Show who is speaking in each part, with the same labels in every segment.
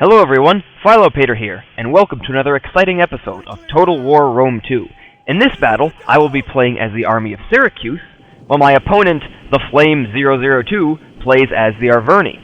Speaker 1: Hello everyone, Philopater here, and welcome to another exciting episode of Total War Rome 2. In this battle, I will be playing as the army of Syracuse, while my opponent, the Flame 002, plays as the Arveni.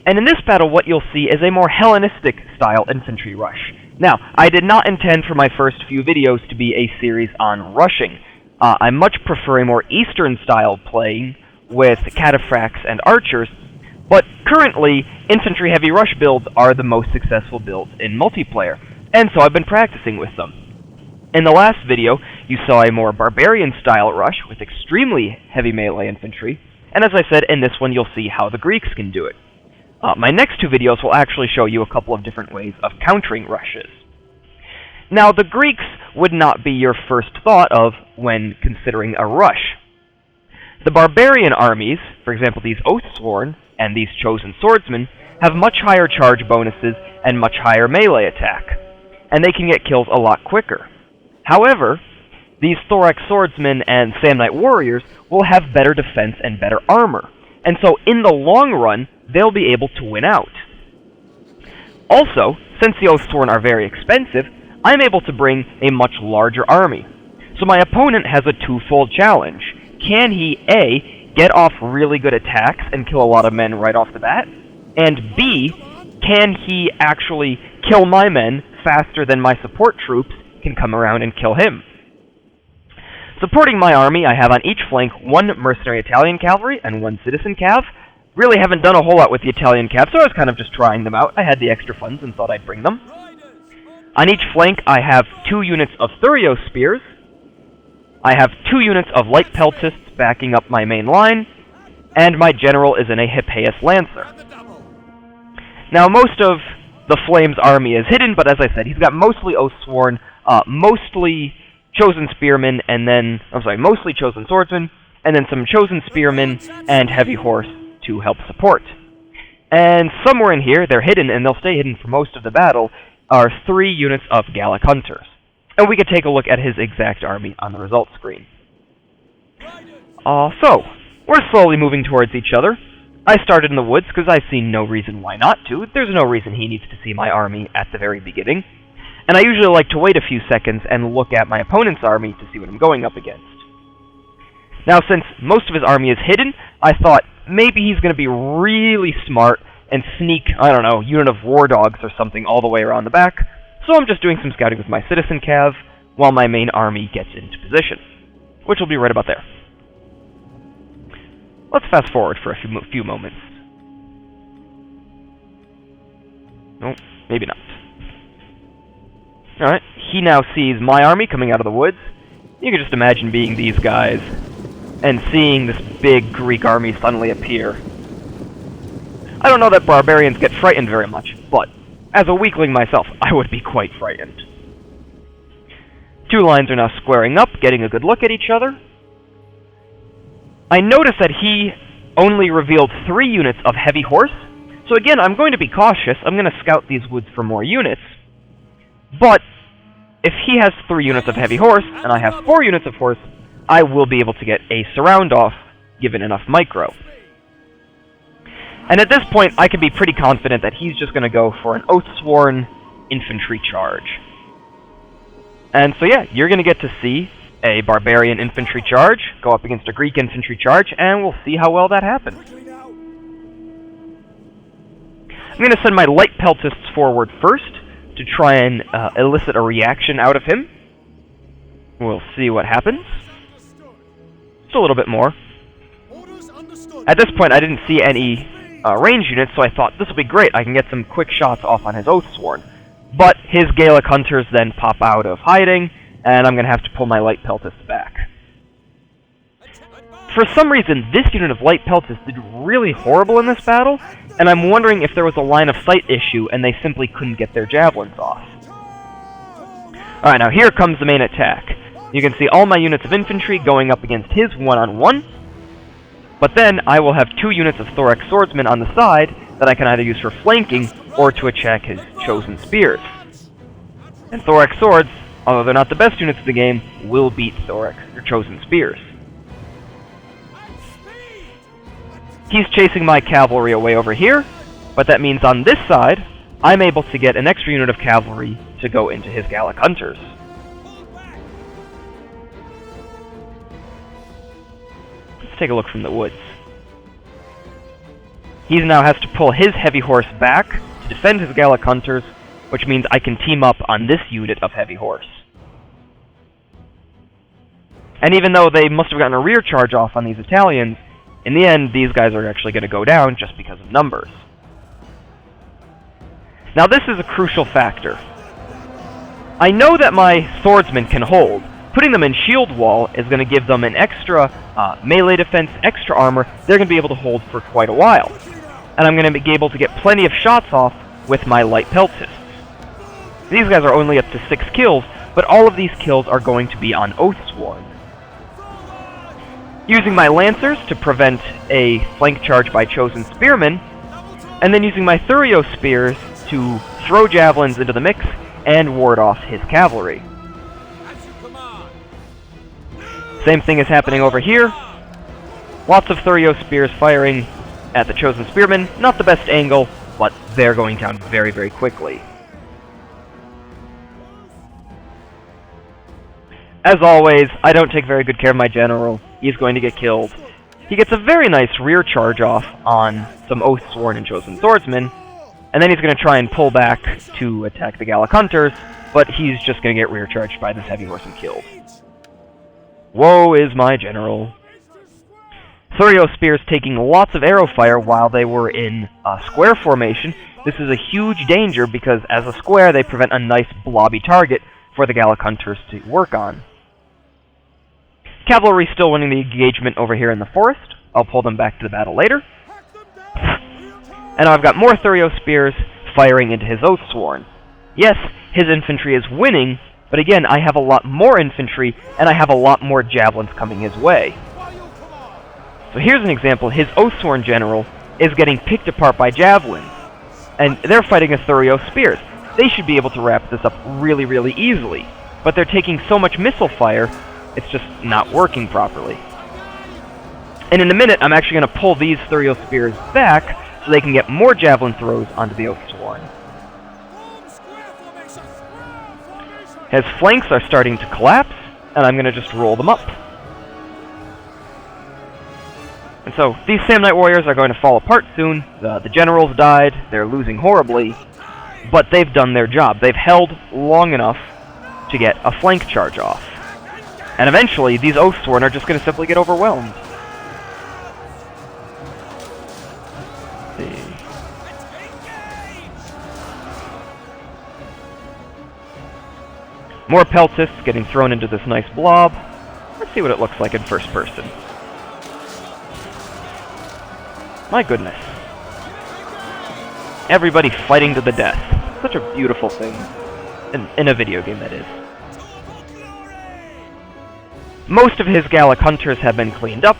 Speaker 1: And in this battle, what you'll see is a more Hellenistic-style infantry rush. Now, I did not intend for my first few videos to be a series on rushing. I much prefer a more Eastern-style playing with cataphracts and archers, but currently, infantry-heavy rush builds are the most successful builds in multiplayer, and so I've been practicing with them. In the last video, you saw a more barbarian-style rush with extremely heavy melee infantry, and as I said, in this one you'll see how the Greeks can do it. My next two videos will actually show you a couple of different ways of countering rushes. Now, the Greeks would not be your first thought of when considering a rush. The barbarian armies, for example these Oathsworn, and these chosen swordsmen, have much higher charge bonuses and much higher melee attack, and they can get kills a lot quicker. However, these thorax swordsmen and Samnite warriors will have better defense and better armor, and so in the long run, they'll be able to win out. Also, since the Oathsworn are very expensive, I'm able to bring a much larger army. So my opponent has a twofold challenge. Can he, A, get off really good attacks and kill a lot of men right off the bat? And B, can he actually kill my men faster than my support troops can come around and kill him? Supporting my army, I have on each flank one mercenary Italian cavalry and one citizen cav. Really haven't done a whole lot with the Italian cav, so I was kind of just trying them out. I had the extra funds and thought I'd bring them. On each flank, I have 2 units of Thurio spears. I have 2 units of light peltists backing up my main line, and my general is in a Hippeus Lancer. Now, most of the Flame's army is hidden, but as I said, he's got mostly Oathsworn, mostly Chosen Spearmen, mostly Chosen Swordsmen, and then some Chosen Spearmen and Heavy Horse to help support. And somewhere in here, they're hidden, and they'll stay hidden for most of the battle, are 3 units of Gallic Hunters. And we could take a look at his exact army on the results screen. So, we're slowly moving towards each other. I started in the woods because I see no reason why not to. There's no reason he needs to see my army at the very beginning. And I usually like to wait a few seconds and look at my opponent's army to see what I'm going up against. Now, since most of his army is hidden, I thought maybe he's going to be really smart and sneak, unit of war dogs or something all the way around the back. So I'm just doing some scouting with my citizen cav while my main army gets into position, which will be right about there. Let's fast forward for a few moments. No, maybe not. Alright, he now sees my army coming out of the woods. You can just imagine being these guys and seeing this big Greek army suddenly appear. I don't know that barbarians get frightened very much, but as a weakling myself, I would be quite frightened. 2 lines are now squaring up, getting a good look at each other. I notice that he only revealed 3 units of heavy horse, so again, I'm going to be cautious. I'm going to scout these woods for more units, but if he has 3 units of heavy horse, and I have 4 units of horse, I will be able to get a surround off, given enough micro. And at this point, I can be pretty confident that he's just going to go for an Oathsworn infantry charge. And so yeah, you're going to get to see a barbarian infantry charge go up against a Greek infantry charge, and we'll see how well that happens. I'm going to send my light peltists forward first to try and elicit a reaction out of him. We'll see what happens. Just a little bit more. At this point, I didn't see any range units, so I thought this will be great. I can get some quick shots off on his Oathsworn. But his Gallic Hunters then pop out of hiding, and I'm going to have to pull my light peltists back. For some reason, this unit of light peltists did really horrible in this battle, and I'm wondering if there was a line of sight issue and they simply couldn't get their javelins off. Alright, now here comes the main attack. You can see all my units of infantry going up against his one-on-one, but then I will have 2 units of thorax swordsmen on the side that I can either use for flanking or to attack his chosen spears. And thorax swords, although they're not the best units of the game, will beat thorax or chosen spears. He's chasing my cavalry away over here, but that means on this side, I'm able to get an extra unit of cavalry to go into his Gallic hunters. Let's take a look from the woods. He now has to pull his heavy horse back to defend his Gallic hunters, which means I can team up on this unit of heavy horse. And even though they must have gotten a rear charge off on these Italians, in the end, these guys are actually going to go down just because of numbers. Now this is a crucial factor. I know that my swordsmen can hold. Putting them in shield wall is going to give them an extra melee defense, extra armor. They're going to be able to hold for quite a while. And I'm going to be able to get plenty of shots off with my light peltists. These guys are only up to 6 kills, but all of these kills are going to be on Oathsworn. Using my lancers to prevent a flank charge by chosen spearmen, and then using my Thurio spears to throw javelins into the mix and ward off his cavalry. Same thing is happening over here. Lots of Thurio spears firing at the chosen spearmen. Not the best angle, but they're going down very, very quickly. As always, I don't take very good care of my general. He's going to get killed. He gets a very nice rear charge off on some Oathsworn and Chosen Swordsmen, and then he's going to try and pull back to attack the Gallic Hunters, but he's just going to get rear charged by this heavy horse and killed. Woe is my general. Thurio spears taking lots of arrow fire while they were in square formation. This is a huge danger because as a square they prevent a nice blobby target for the Gallic Hunters to work on. Cavalry still winning the engagement over here in the forest. I'll pull them back to the battle later. And I've got more Thurio spears firing into his Oathsworn. Yes, his infantry is winning, but again, I have a lot more infantry, and I have a lot more javelins coming his way. So here's an example. His Oathsworn general is getting picked apart by javelins, and they're fighting a Thurio spears. They should be able to wrap this up really, really easily, but they're taking so much missile fire, it's just not working properly. And in a minute, I'm actually going to pull these Thurio spears back so they can get more javelin throws onto the Oathsworn. His flanks are starting to collapse, and I'm going to just roll them up. And so, these Samnite warriors are going to fall apart soon. The generals died, they're losing horribly, but they've done their job. They've held long enough to get a flank charge off. And eventually, these Oathsworn are just going to simply get overwhelmed. Let's see. More peltists getting thrown into this nice blob. Let's see what it looks like in first person. My goodness. Everybody fighting to the death. Such a beautiful thing. In a video game, that is. Most of his Gallic Hunters have been cleaned up.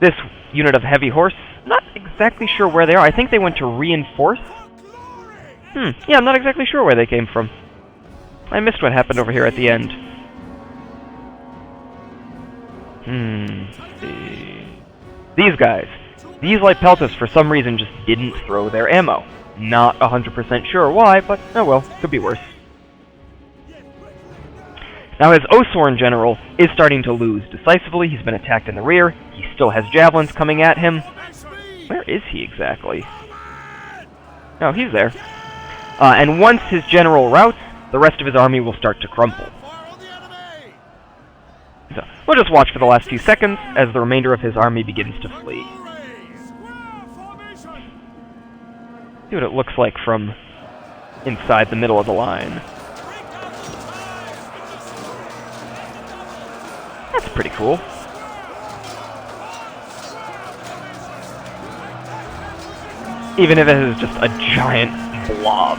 Speaker 1: This unit of heavy horse, not exactly sure where they are. I think they went to reinforce. Yeah, I'm not exactly sure where they came from. I missed what happened over here at the end. Let's see. These guys. These light peltists, for some reason, just didn't throw their ammo. Not 100% sure why, but oh well, could be worse. Now his Oathsworn general is starting to lose decisively. He's been attacked in the rear. He still has javelins coming at him. Where is he exactly? Oh, he's there. And once his general routs, the rest of his army will start to crumple. So, we'll just watch for the last few seconds as the remainder of his army begins to flee. See what it looks like from inside the middle of the line. That's pretty cool. Even if it is just a giant blob.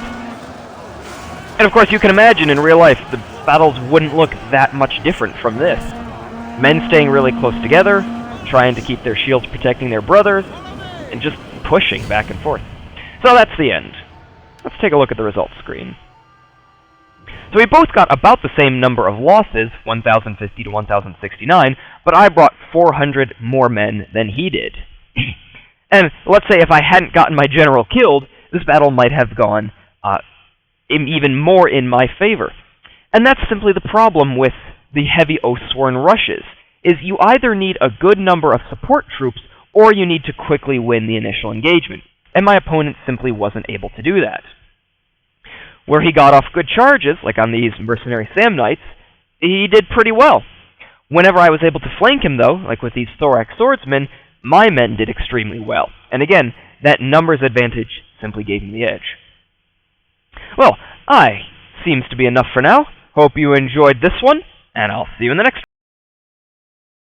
Speaker 1: And of course, you can imagine in real life, the battles wouldn't look that much different from this. Men staying really close together, trying to keep their shields protecting their brothers, and just pushing back and forth. So that's the end. Let's take a look at the results screen. So we both got about the same number of losses, 1,050 to 1,069, but I brought 400 more men than he did. And let's say if I hadn't gotten my general killed, this battle might have gone even more in my favor. And that's simply the problem with the heavy Oathsworn rushes, is you either need a good number of support troops or you need to quickly win the initial engagement, and my opponent simply wasn't able to do that. Where he got off good charges, like on these Mercenary Sam Knights, he did pretty well. Whenever I was able to flank him, though, like with these Thorax Swordsmen, my men did extremely well. And again, that numbers advantage simply gave me the edge. Well, seems to be enough for now. Hope you enjoyed this one, and I'll see you in the next one.